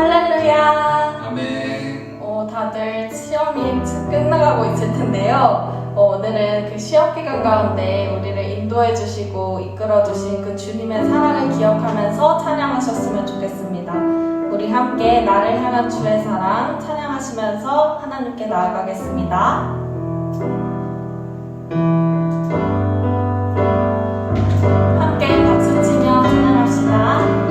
할렐루야. 아멘. 다들 시험이 끝나가고 있을 텐데요. 오늘은 그 시험 기간 가운데 우리를 인도해 주시고 이끌어 주신 그 주님의 사랑을 기억하면서 찬양하셨으면 좋겠습니다. 우리 함께 나를 향한 주의 사랑 찬양하시면서 하나님께 나아가겠습니다. 함께 박수 치며 찬양합시다.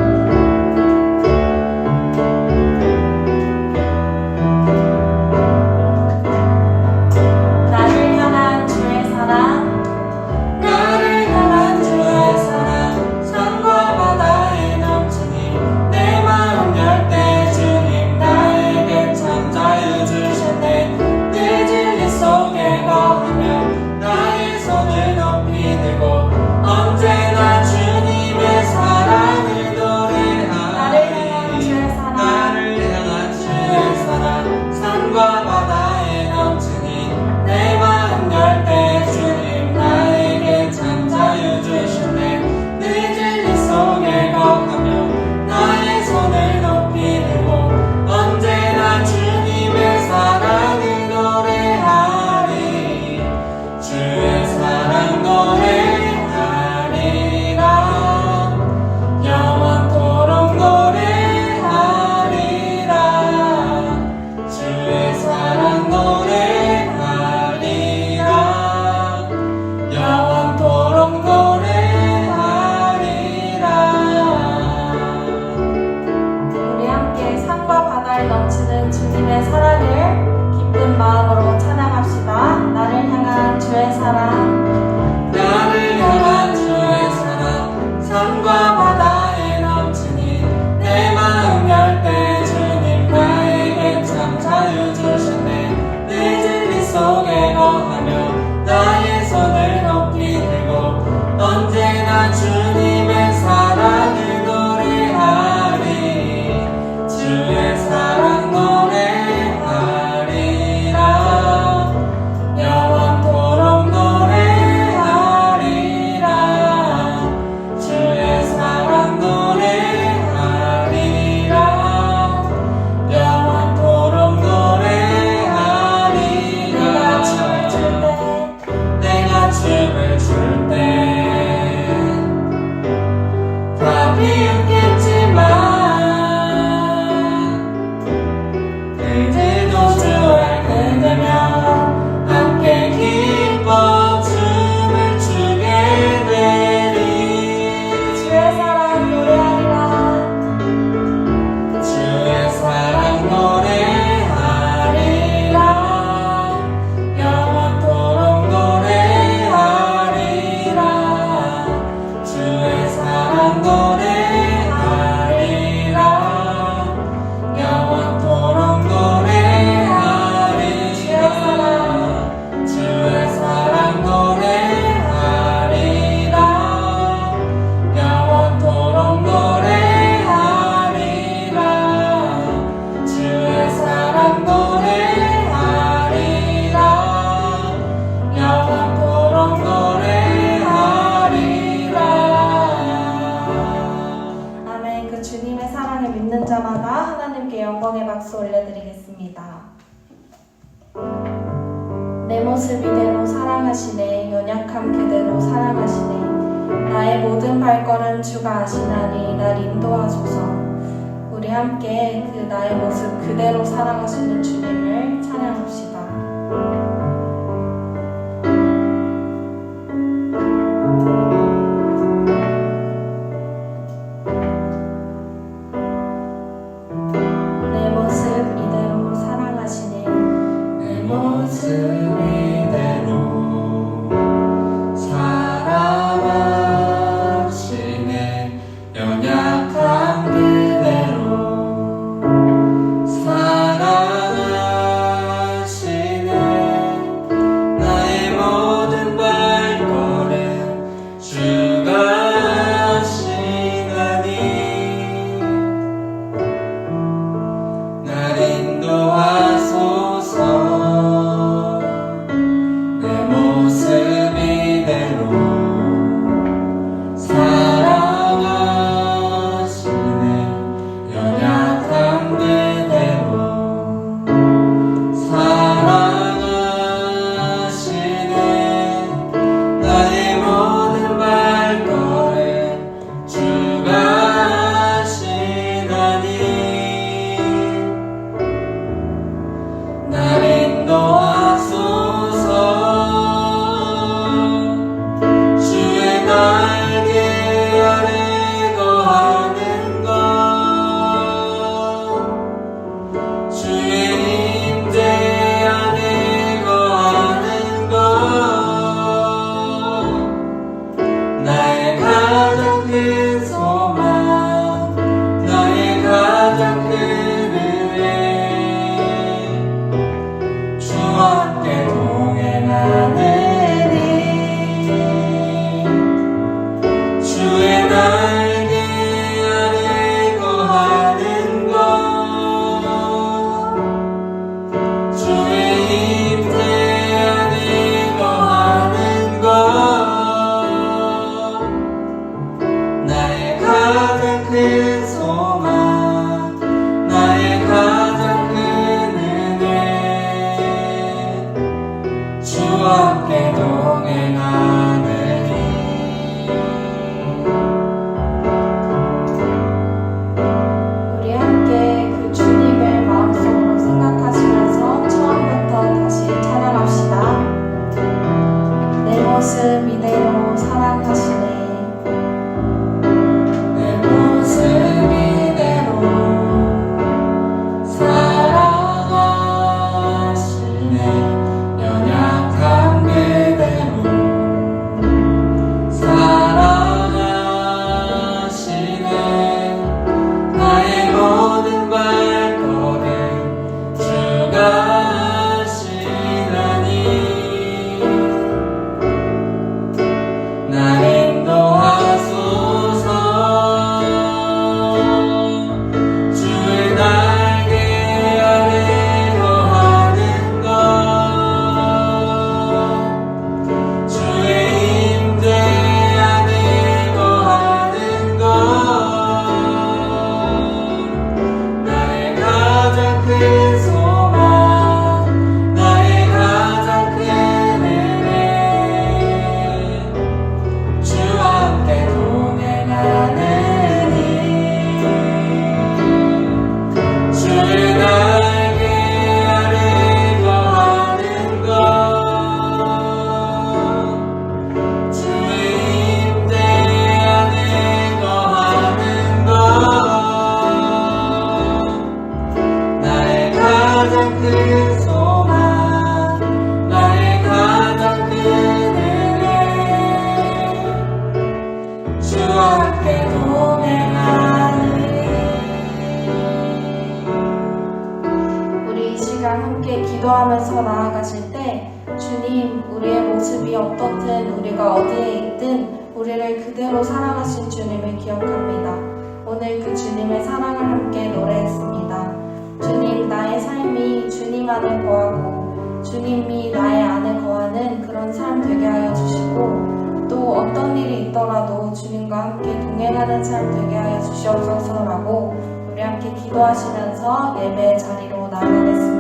내 모습 이대로 사랑하시네. 연약함 그대로 사랑하시네. 나의 모든 발걸음 주가 아시나니 날 인도하소서. 우리 함께 그 나의 모습 그대로 사랑하시는 주님을 찬양합시다. 사랑하시네 기도하면서 나아가실 때 주님, 우리의 모습이 어떻든 우리가 어디에 있든 우리를 그대로 사랑하신 주님을 기억합니다. 오늘 그 주님의 사랑을 함께 노래했습니다. 주님, 나의 삶이 주님 안에 거하고 주님이 나의 안에 거하는 그런 삶 되게 하여 주시고, 또 어떤 일이 있더라도 주님과 함께 동행하는 삶 되게 하여 주시옵소서라고 우리 함께 기도하시면서 예배의 자리로 나아가겠습니다.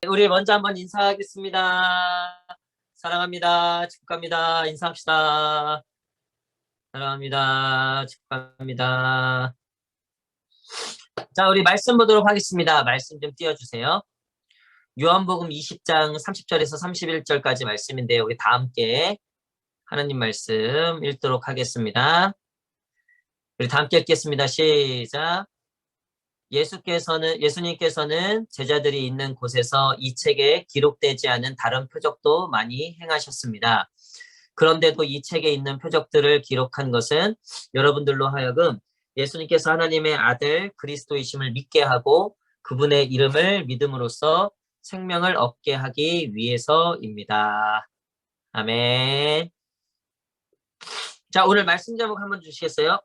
우리 먼저 한번 인사하겠습니다. 사랑합니다. 축복합니다. 인사합시다. 사랑합니다. 축복합니다. 자, 우리 말씀 보도록 하겠습니다. 말씀 좀 띄워주세요. 요한복음 20장 30절에서 31절까지 말씀인데요. 우리 다 함께 하나님 말씀 읽도록 하겠습니다. 우리 다 함께 읽겠습니다. 시작. 예수님께서는 제자들이 있는 곳에서 이 책에 기록되지 않은 다른 표적도 많이 행하셨습니다. 그런데도 이 책에 있는 표적들을 기록한 것은 여러분들로 하여금 예수님께서 하나님의 아들 그리스도이심을 믿게 하고 그분의 이름을 믿음으로써 생명을 얻게 하기 위해서입니다. 아멘. 자, 오늘 말씀 제목 한번 주시겠어요?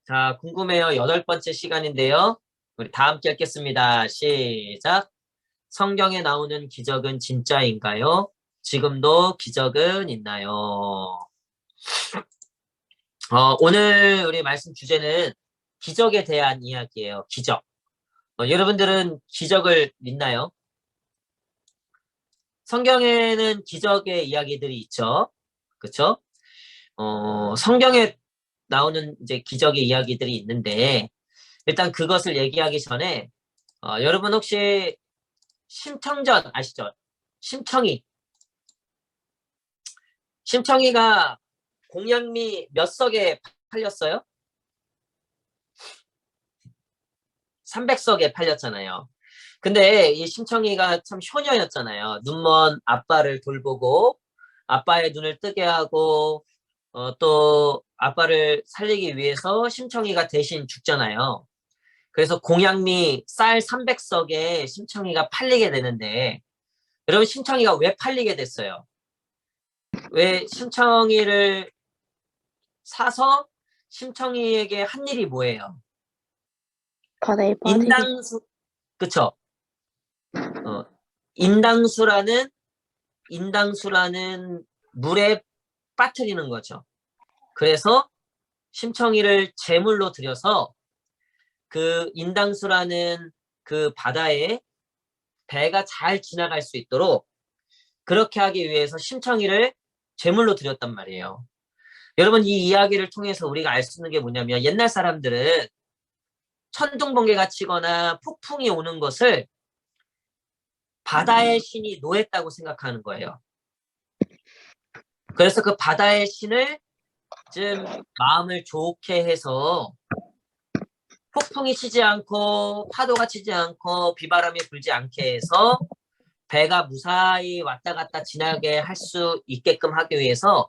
자, 궁금해요. 8번째 시간인데요. 우리 다 함께 읽겠습니다. 시작. 성경에 나오는 기적은 진짜인가요? 지금도 기적은 있나요? 오늘 우리 말씀 주제는 기적에 대한 이야기예요. 기적. 여러분들은 기적을 믿나요? 성경에는 기적의 이야기들이 있죠. 그렇죠? 성경에 나오는 이제 기적의 이야기들이 있는데, 일단 그것을 얘기하기 전에 여러분 혹시 심청전 아시죠? 심청이가 공양미 몇 석에 팔렸어요? 300석에 팔렸잖아요. 근데 이 심청이가 참 효녀였잖아요. 눈먼 아빠를 돌보고 아빠의 눈을 뜨게 하고 또 아빠를 살리기 위해서 심청이가 대신 죽잖아요. 그래서 공양미 쌀 300석에 심청이가 팔리게 되는데, 여러분 심청이가 왜 팔리게 됐어요? 왜 심청이를 사서 심청이에게 한 일이 뭐예요? 바다에 빠지게. 인당수, 그쵸? 인당수라는 물에 빠뜨리는 거죠. 그래서 심청이를 제물로 드려서 그 인당수라는 그 바다에 배가 잘 지나갈 수 있도록 그렇게 하기 위해서 심청이를 제물로 드렸단 말이에요. 여러분, 이 이야기를 통해서 우리가 알 수 있는 게 뭐냐면, 옛날 사람들은 천둥번개가 치거나 폭풍이 오는 것을 바다의 신이 노했다고 생각하는 거예요. 그래서 그 바다의 신을 좀 마음을 좋게 해서 폭풍이 치지 않고 파도가 치지 않고 비바람이 불지 않게 해서 배가 무사히 왔다 갔다 지나게 할 수 있게끔 하기 위해서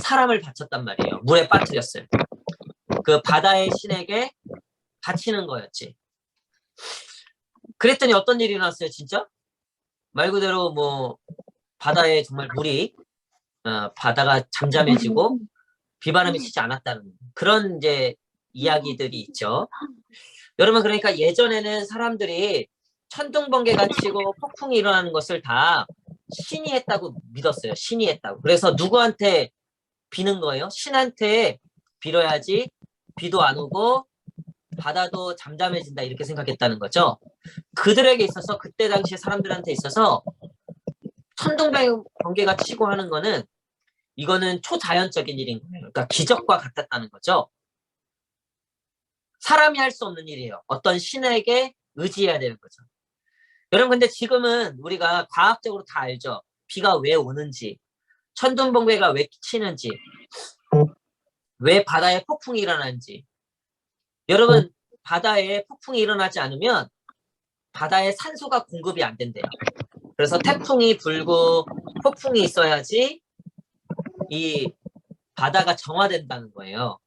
사람을 바쳤단 말이에요. 물에 빠뜨렸어요. 그 바다의 신에게 바치는 거였지. 그랬더니 어떤 일이 일어났어요, 진짜? 말 그대로 뭐 바다에 정말 물이 바다가 잠잠해지고 비바람이 치지 않았다는 그런 이제 이야기들이 있죠. 여러분, 그러니까 예전에는 사람들이 천둥번개가 치고 폭풍이 일어나는 것을 다 신이 했다고 믿었어요. 신이 했다고. 그래서 누구한테 비는 거예요? 신한테 빌어야지 비도 안 오고 바다도 잠잠해진다 이렇게 생각했다는 거죠. 그들에게 있어서 그때 당시 사람들한테 있어서 천둥번개가 치고 하는 거는 이거는 초자연적인 일인 거예요. 그러니까 기적과 같았다는 거죠. 사람이 할 수 없는 일이에요. 어떤 신에게 의지해야 되는 거죠. 여러분 근데 지금은 우리가 과학적으로 다 알죠. 비가 왜 오는지, 천둥번개가 왜 치는지, 왜 바다에 폭풍이 일어나는지. 여러분 바다에 폭풍이 일어나지 않으면 바다에 산소가 공급이 안 된대요. 그래서 태풍이 불고 폭풍이 있어야지 이 바다가 정화된다는 거예요.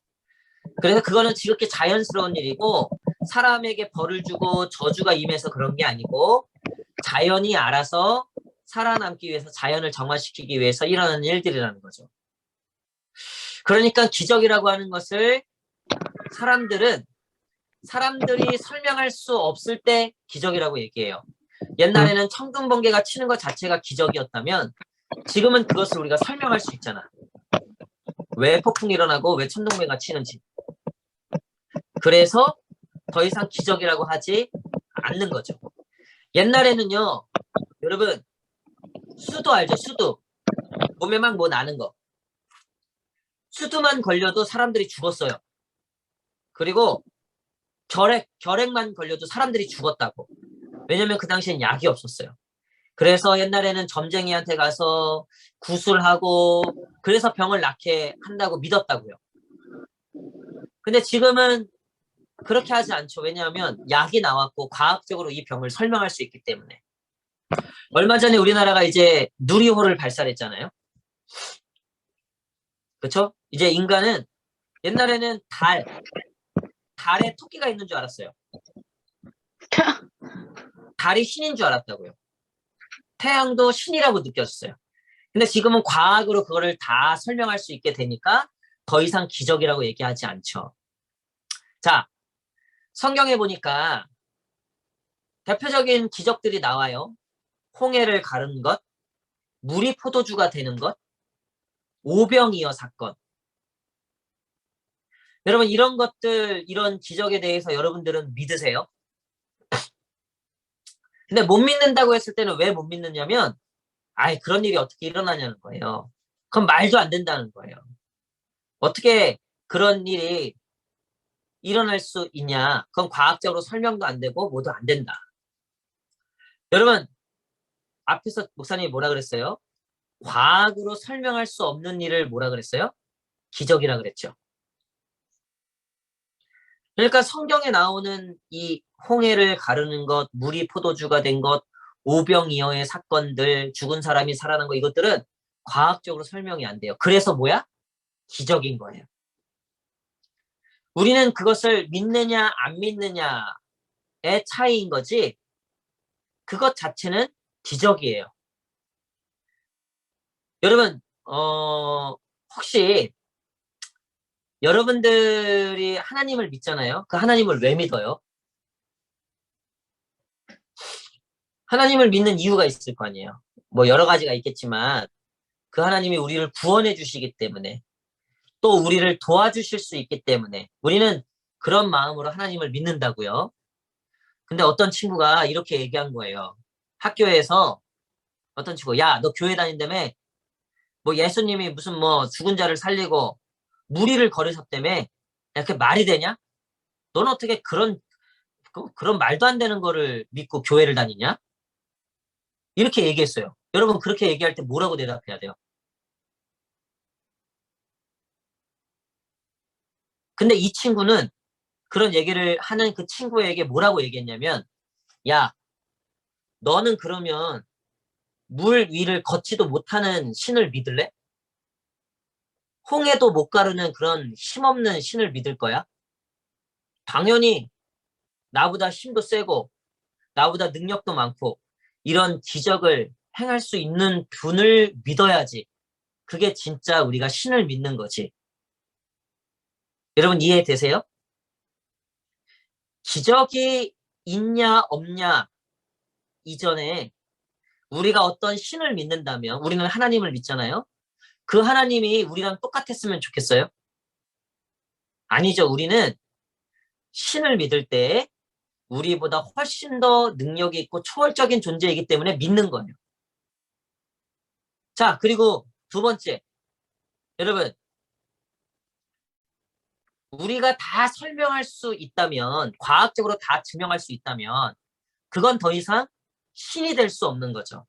그래서 그거는 지극히 자연스러운 일이고 사람에게 벌을 주고 저주가 임해서 그런 게 아니고 자연이 알아서 살아남기 위해서 자연을 정화시키기 위해서 일어나는 일들이라는 거죠. 그러니까 기적이라고 하는 것을 사람들이 설명할 수 없을 때 기적이라고 얘기해요. 옛날에는 천둥번개가 치는 것 자체가 기적이었다면 지금은 그것을 우리가 설명할 수 있잖아. 왜 폭풍이 일어나고 왜 천둥번개가 치는지. 그래서 더 이상 기적이라고 하지 않는 거죠. 옛날에는요, 여러분, 수도 알죠? 수도. 몸에 막 뭐 나는 거. 수두만 걸려도 사람들이 죽었어요. 그리고 결핵만 걸려도 사람들이 죽었다고. 왜냐면 그 당시엔 약이 없었어요. 그래서 옛날에는 점쟁이한테 가서 구술하고 그래서 병을 낫게 한다고 믿었다고요. 근데 지금은 그렇게 하지 않죠. 왜냐하면 약이 나왔고 과학적으로 이 병을 설명할 수 있기 때문에. 얼마 전에 우리나라가 이제 누리호를 발사했잖아요. 그렇죠? 이제 인간은 옛날에는 달에 토끼가 있는 줄 알았어요. 달이 신인 줄 알았다고요. 태양도 신이라고 느꼈어요. 근데 지금은 과학으로 그거를 다 설명할 수 있게 되니까 더 이상 기적이라고 얘기하지 않죠. 자, 성경에 보니까 대표적인 기적들이 나와요. 홍해를 가른 것, 물이 포도주가 되는 것, 오병이어 사건. 여러분 이런 것들, 이런 기적에 대해서 여러분들은 믿으세요? 근데 못 믿는다고 했을 때는 왜 못 믿느냐면 아이 그런 일이 어떻게 일어나냐는 거예요. 그럼 말도 안 된다는 거예요. 어떻게 그런 일이 일어날 수 있냐? 그건 과학적으로 설명도 안 되고 뭐도 안 된다. 여러분 앞에서 목사님이 뭐라 그랬어요? 과학으로 설명할 수 없는 일을 뭐라 그랬어요? 기적이라 그랬죠. 그러니까 성경에 나오는 이 홍해를 가르는 것, 물이 포도주가 된 것, 오병이어의 사건들, 죽은 사람이 살아난 것 이것들은 과학적으로 설명이 안 돼요. 그래서 뭐야? 기적인 거예요. 우리는 그것을 믿느냐 안 믿느냐의 차이인 거지 그것 자체는 기적이에요. 여러분 혹시 여러분들이 하나님을 믿잖아요. 그 하나님을 왜 믿어요? 하나님을 믿는 이유가 있을 거 아니에요. 뭐 여러 가지가 있겠지만 그 하나님이 우리를 구원해 주시기 때문에 또 우리를 도와주실 수 있기 때문에 우리는 그런 마음으로 하나님을 믿는다고요. 근데 어떤 친구가 이렇게 얘기한 거예요. 학교에서 어떤 친구, 야, 너 교회 다닌다며? 뭐 예수님이 무슨 뭐 죽은 자를 살리고 무리를 걸으셨다며? 야, 그게 말이 되냐? 넌 어떻게 그런 말도 안 되는 거를 믿고 교회를 다니냐? 이렇게 얘기했어요. 여러분 그렇게 얘기할 때 뭐라고 대답해야 돼요? 근데 이 친구는 그런 얘기를 하는 그 친구에게 뭐라고 얘기했냐면 야, 너는 그러면 물 위를 걷지도 못하는 신을 믿을래? 홍해도 못 가르는 그런 힘없는 신을 믿을 거야? 당연히 나보다 힘도 세고 나보다 능력도 많고 이런 기적을 행할 수 있는 분을 믿어야지. 그게 진짜 우리가 신을 믿는 거지. 여러분 이해되세요? 기적이 있냐 없냐 이전에 우리가 어떤 신을 믿는다면 우리는 하나님을 믿잖아요. 그 하나님이 우리랑 똑같았으면 좋겠어요? 아니죠. 우리는 신을 믿을 때 우리보다 훨씬 더 능력이 있고 초월적인 존재이기 때문에 믿는 거예요. 자, 그리고 두 번째. 여러분, 우리가 다 설명할 수 있다면, 과학적으로 다 증명할 수 있다면, 그건 더 이상 신이 될 수 없는 거죠.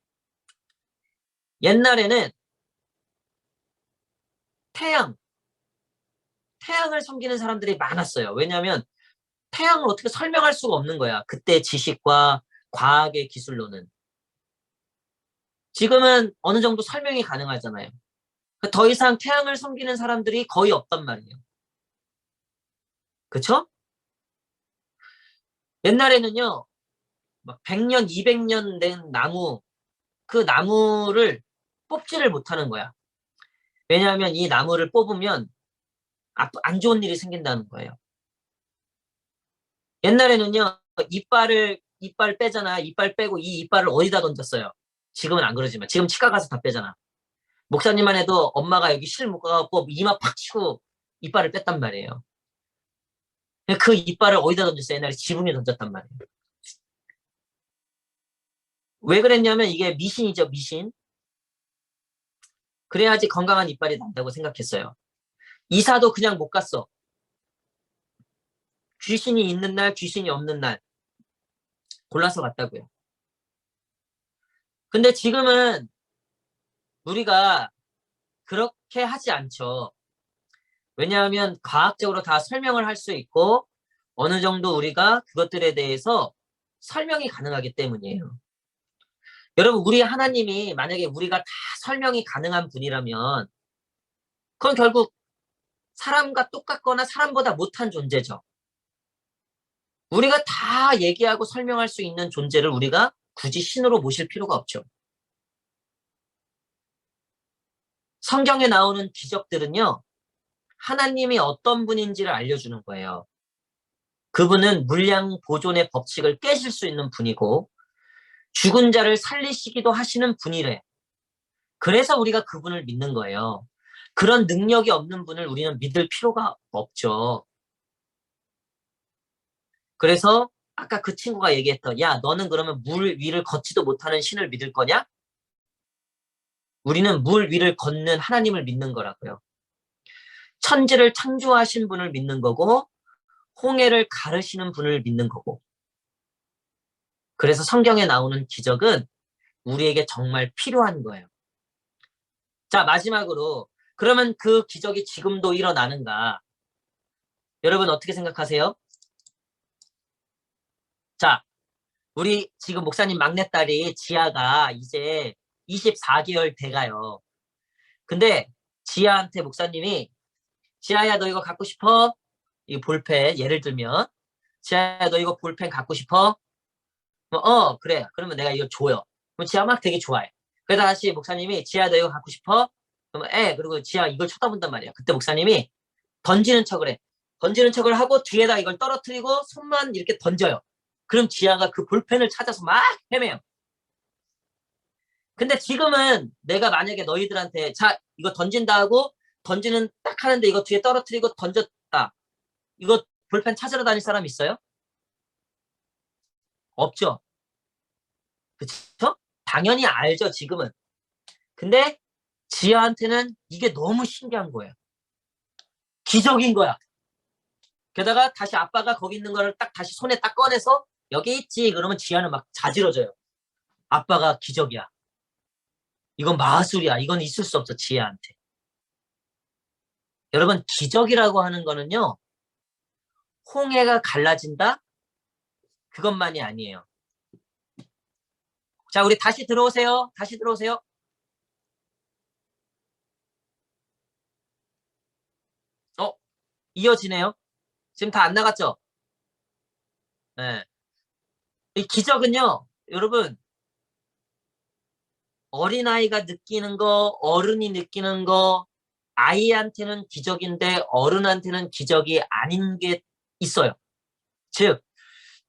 옛날에는 태양을 섬기는 사람들이 많았어요. 왜냐하면 태양을 어떻게 설명할 수가 없는 거야. 그때 지식과 과학의 기술로는. 지금은 어느 정도 설명이 가능하잖아요. 더 이상 태양을 섬기는 사람들이 거의 없단 말이에요. 그쵸? 옛날에는요, 막 100년, 200년 된 나무, 그 나무를 뽑지를 못하는 거야. 왜냐하면 이 나무를 뽑으면 안 좋은 일이 생긴다는 거예요. 옛날에는요, 이빨 빼잖아. 이빨 빼고 이 이빨을 어디다 던졌어요. 지금은 안 그러지만. 지금 치과 가서 다 빼잖아. 목사님만 해도 엄마가 여기 실 묶어갖고 이마 팍 치고 이빨을 뺐단 말이에요. 그 이빨을 어디다 던졌어요? 옛날에 지붕에 던졌단 말이에요. 왜 그랬냐면 이게 미신이죠, 미신. 그래야지 건강한 이빨이 난다고 생각했어요. 이사도 그냥 못 갔어. 귀신이 있는 날, 귀신이 없는 날 골라서 갔다고요. 근데 지금은 우리가 그렇게 하지 않죠. 왜냐하면 과학적으로 다 설명을 할 수 있고 어느 정도 우리가 그것들에 대해서 설명이 가능하기 때문이에요. 여러분, 우리 하나님이 만약에 우리가 다 설명이 가능한 분이라면 그건 결국 사람과 똑같거나 사람보다 못한 존재죠. 우리가 다 얘기하고 설명할 수 있는 존재를 우리가 굳이 신으로 모실 필요가 없죠. 성경에 나오는 기적들은요, 하나님이 어떤 분인지를 알려주는 거예요. 그분은 물량 보존의 법칙을 깨실 수 있는 분이고 죽은 자를 살리시기도 하시는 분이래. 그래서 우리가 그분을 믿는 거예요. 그런 능력이 없는 분을 우리는 믿을 필요가 없죠. 그래서 아까 그 친구가 얘기했던, 야, 너는 그러면 물 위를 걷지도 못하는 신을 믿을 거냐? 우리는 물 위를 걷는 하나님을 믿는 거라고요. 천지를 창조하신 분을 믿는 거고 홍해를 가르시는 분을 믿는 거고. 그래서 성경에 나오는 기적은 우리에게 정말 필요한 거예요. 자, 마지막으로 그러면 그 기적이 지금도 일어나는가? 여러분 어떻게 생각하세요? 자, 우리 지금 목사님 막내딸이 지아가 이제 24개월 돼가요. 근데 지아한테 목사님이 지아야 너 이거 갖고 싶어? 이 볼펜 예를 들면 지아야 너 이거 볼펜 갖고 싶어? 그래. 그러면 내가 이거 줘요. 그럼 지아 막 되게 좋아해. 그래서 다시 목사님이 지아 너 이거 갖고 싶어? 그러면 그리고 지아 이걸 쳐다본단 말이야. 그때 목사님이 던지는 척을 해. 던지는 척을 하고 뒤에다 이걸 떨어뜨리고 손만 이렇게 던져요. 그럼 지아가 그 볼펜을 찾아서 막 헤매요. 근데 지금은 내가 만약에 너희들한테 자 이거 던진다 하고 던지는 딱 하는데 이거 뒤에 떨어뜨리고 던졌다. 이거 볼펜 찾으러 다닐 사람 있어요? 없죠. 그쵸? 당연히 알죠, 지금은. 근데 지아한테는 이게 너무 신기한 거예요. 기적인 거야. 게다가 다시 아빠가 거기 있는 거를 딱 다시 손에 딱 꺼내서 여기 있지. 그러면 지아는 막 자지러져요. 아빠가 기적이야. 이건 마술이야. 이건 있을 수 없어, 지아한테. 여러분, 기적이라고 하는 거는요. 홍해가 갈라진다? 그것만이 아니에요. 자, 우리 다시 들어오세요. 다시 들어오세요. 이어지네요. 지금 다 안 나갔죠? 네. 이 기적은요, 여러분, 어린아이가 느끼는 거, 어른이 느끼는 거, 아이한테는 기적인데 어른한테는 기적이 아닌 게 있어요. 즉,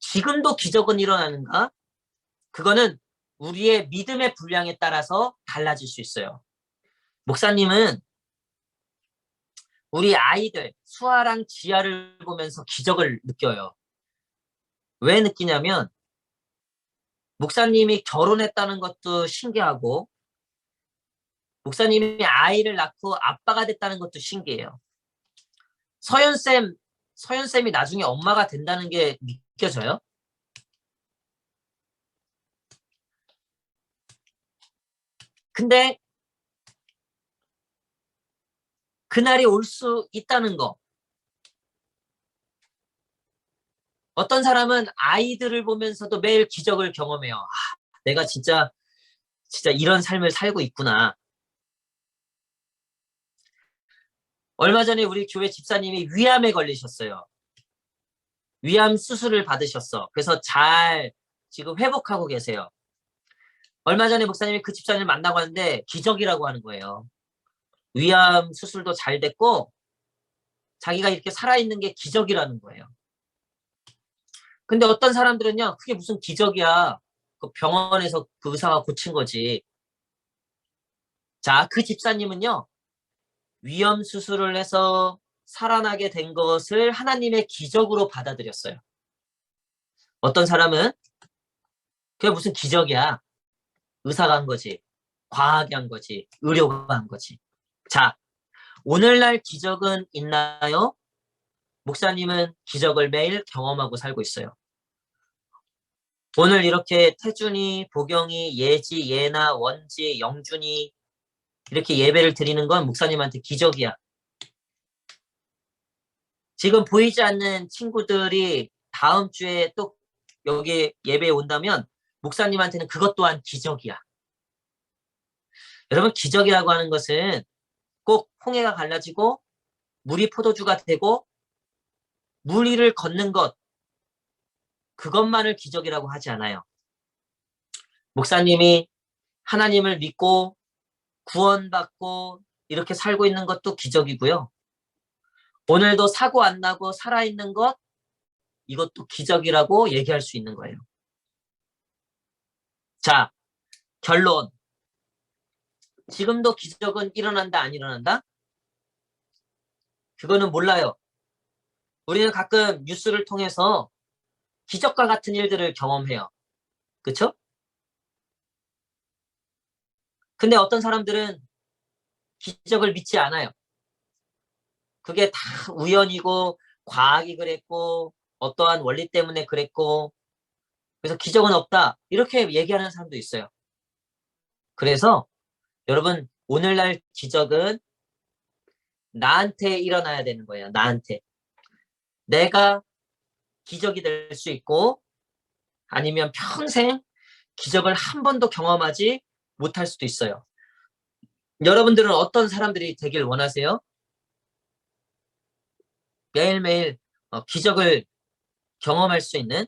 지금도 기적은 일어나는가? 그거는 우리의 믿음의 분량에 따라서 달라질 수 있어요. 목사님은 우리 아이들 수아랑 지아를 보면서 기적을 느껴요. 왜 느끼냐면 목사님이 결혼했다는 것도 신기하고 목사님이 아이를 낳고 아빠가 됐다는 것도 신기해요. 서연쌤이 나중에 엄마가 된다는 게 느껴져요? 근데 그날이 올 수 있다는 거. 어떤 사람은 아이들을 보면서도 매일 기적을 경험해요. 아, 내가 진짜 이런 삶을 살고 있구나. 얼마 전에 우리 교회 집사님이 위암에 걸리셨어요. 위암 수술을 받으셨어. 그래서 잘 지금 회복하고 계세요. 얼마 전에 목사님이 그 집사님을 만나고 왔는데 기적이라고 하는 거예요. 위암 수술도 잘 됐고 자기가 이렇게 살아있는 게 기적이라는 거예요. 근데 어떤 사람들은요, 그게 무슨 기적이야. 그 병원에서 그 의사가 고친 거지. 자, 그 집사님은요, 위암 수술을 해서 살아나게 된 것을 하나님의 기적으로 받아들였어요. 어떤 사람은 그게 무슨 기적이야. 의사가 한 거지. 과학이 한 거지. 의료가 한 거지. 자, 오늘날 기적은 있나요? 목사님은 기적을 매일 경험하고 살고 있어요. 오늘 이렇게 태준이, 보경이, 예지, 예나, 원지, 영준이 이렇게 예배를 드리는 건 목사님한테 기적이야. 지금 보이지 않는 친구들이 다음 주에 또 여기 예배에 온다면 목사님한테는 그것 또한 기적이야. 여러분, 기적이라고 하는 것은 꼭 홍해가 갈라지고 물이 포도주가 되고 물 위를 걷는 것, 그것만을 기적이라고 하지 않아요. 목사님이 하나님을 믿고 구원받고 이렇게 살고 있는 것도 기적이고요. 오늘도 사고 안 나고 살아있는 것, 이것도 기적이라고 얘기할 수 있는 거예요. 자, 결론. 지금도 기적은 일어난다, 안 일어난다? 그거는 몰라요. 우리는 가끔 뉴스를 통해서 기적과 같은 일들을 경험해요. 그쵸? 근데 어떤 사람들은 기적을 믿지 않아요. 그게 다 우연이고 과학이 그랬고 어떠한 원리 때문에 그랬고 그래서 기적은 없다. 이렇게 얘기하는 사람도 있어요. 그래서 여러분, 오늘날 기적은 나한테 일어나야 되는 거예요. 나한테. 내가 기적이 될 수 있고 아니면 평생 기적을 한 번도 경험하지 못할 수도 있어요. 여러분들은 어떤 사람들이 되길 원하세요? 매일매일 기적을 경험할 수 있는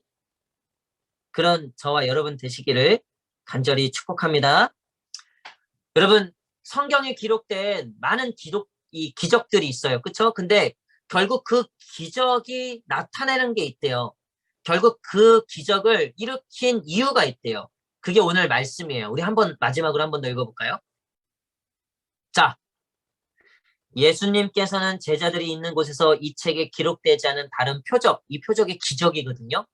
그런 저와 여러분 되시기를 간절히 축복합니다. 여러분, 성경에 기록된 많은 기적들이 있어요. 그쵸? 근데 결국 그 기적이 나타내는 게 있대요. 결국 그 기적을 일으킨 이유가 있대요. 그게 오늘 말씀이에요. 우리 마지막으로 한 번 더 읽어볼까요? 자, 예수님께서는 제자들이 있는 곳에서 이 책에 기록되지 않은 다른 표적, 이 표적이 기적이거든요.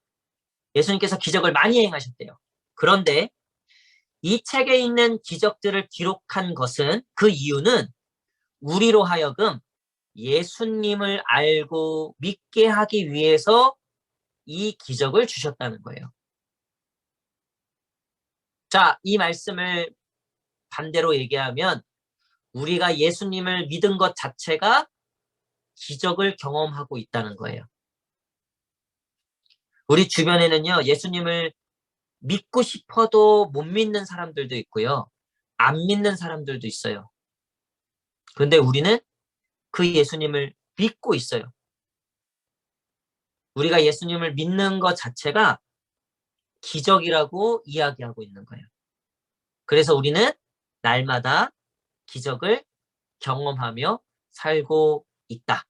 예수님께서 기적을 많이 행하셨대요. 그런데 이 책에 있는 기적들을 기록한 것은 그 이유는 우리로 하여금 예수님을 알고 믿게 하기 위해서 이 기적을 주셨다는 거예요. 자, 이 말씀을 반대로 얘기하면 우리가 예수님을 믿은 것 자체가 기적을 경험하고 있다는 거예요. 우리 주변에는요, 예수님을 믿고 싶어도 못 믿는 사람들도 있고요. 안 믿는 사람들도 있어요. 그런데 우리는 그 예수님을 믿고 있어요. 우리가 예수님을 믿는 것 자체가 기적이라고 이야기하고 있는 거예요. 그래서 우리는 날마다 기적을 경험하며 살고 있다.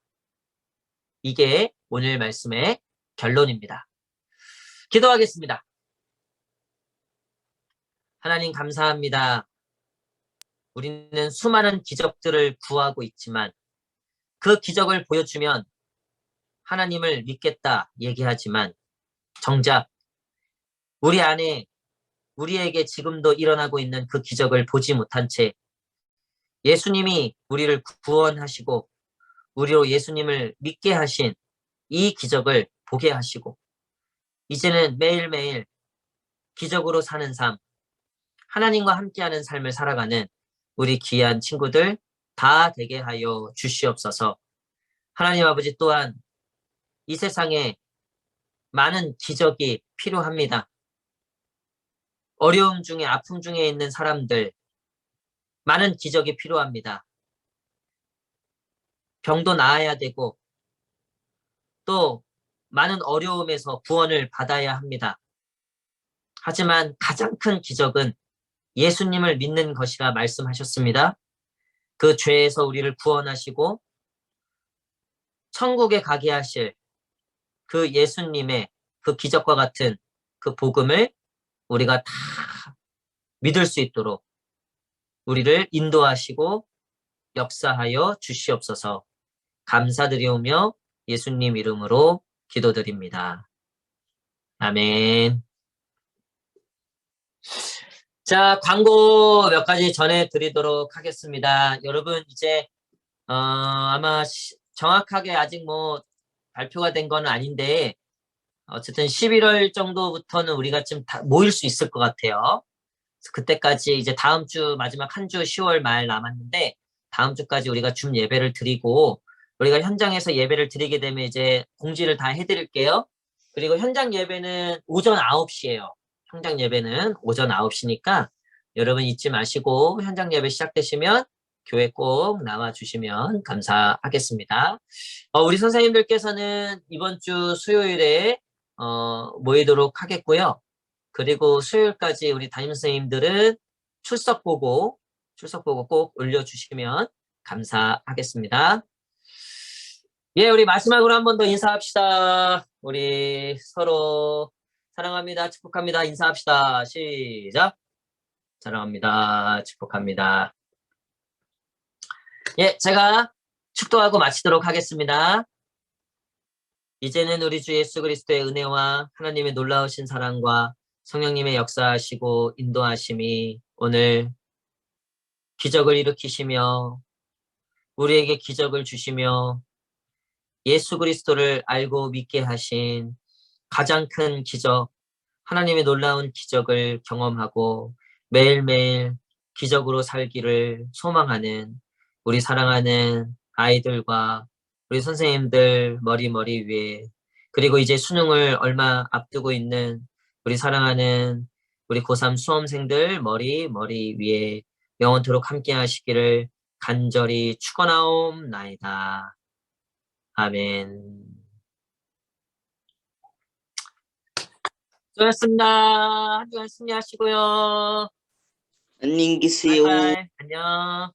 이게 오늘 말씀의 결론입니다. 기도하겠습니다. 하나님 감사합니다. 우리는 수많은 기적들을 구하고 있지만 그 기적을 보여주면 하나님을 믿겠다 얘기하지만 정작 우리 안에 우리에게 지금도 일어나고 있는 그 기적을 보지 못한 채 예수님이 우리를 구원하시고 우리로 예수님을 믿게 하신 이 기적을 보게 하시고 이제는 매일매일 기적으로 사는 삶, 하나님과 함께하는 삶을 살아가는 우리 귀한 친구들 다 되게 하여 주시옵소서. 하나님 아버지 또한 이 세상에 많은 기적이 필요합니다. 어려움 중에 아픔 중에 있는 사람들 많은 기적이 필요합니다. 병도 나아야 되고 또 많은 어려움에서 구원을 받아야 합니다. 하지만 가장 큰 기적은 예수님을 믿는 것이라 말씀하셨습니다. 그 죄에서 우리를 구원하시고 천국에 가게 하실 그 예수님의 그 기적과 같은 그 복음을 우리가 다 믿을 수 있도록 우리를 인도하시고 역사하여 주시옵소서. 감사드리오며 예수님 이름으로 기도드립니다. 아멘. 자, 광고 몇 가지 전해드리도록 하겠습니다. 여러분 이제 아마 정확하게 아직 뭐 발표가 된 건 아닌데 어쨌든 11월 정도부터는 우리가 좀 다 모일 수 있을 것 같아요. 그때까지 이제 다음 주 마지막 한 주 10월 말 남았는데 다음 주까지 우리가 줌 예배를 드리고 우리가 현장에서 예배를 드리게 되면 이제 공지를 다 해드릴게요. 그리고 현장 예배는 오전 9시예요. 현장 예배는 오전 9시니까 여러분 잊지 마시고 현장 예배 시작되시면 교회 꼭 나와주시면 감사하겠습니다. 우리 선생님들께서는 이번 주 수요일에 모이도록 하겠고요. 그리고 수요일까지 우리 담임 선생님들은 출석 보고 꼭 올려주시면 감사하겠습니다. 예, 우리 마지막으로 한 번 더 인사합시다. 우리 서로 사랑합니다. 축복합니다. 인사합시다. 시작. 사랑합니다. 축복합니다. 예, 제가 축도하고 마치도록 하겠습니다. 이제는 우리 주 예수 그리스도의 은혜와 하나님의 놀라우신 사랑과 성령님의 역사하시고 인도하심이 오늘 기적을 일으키시며 우리에게 기적을 주시며 예수 그리스도를 알고 믿게 하신 가장 큰 기적, 하나님의 놀라운 기적을 경험하고 매일매일 기적으로 살기를 소망하는 우리 사랑하는 아이들과 우리 선생님들 머리 위에 그리고 이제 수능을 얼마 앞두고 있는 우리 사랑하는 우리 고3 수험생들 머리 위에 영원토록 함께 하시기를 간절히 축원하옵나이다. 아멘. 수고하셨습니다. 한 주간 승리하시고요. 안녕히 계세요. 바이바이. 안녕.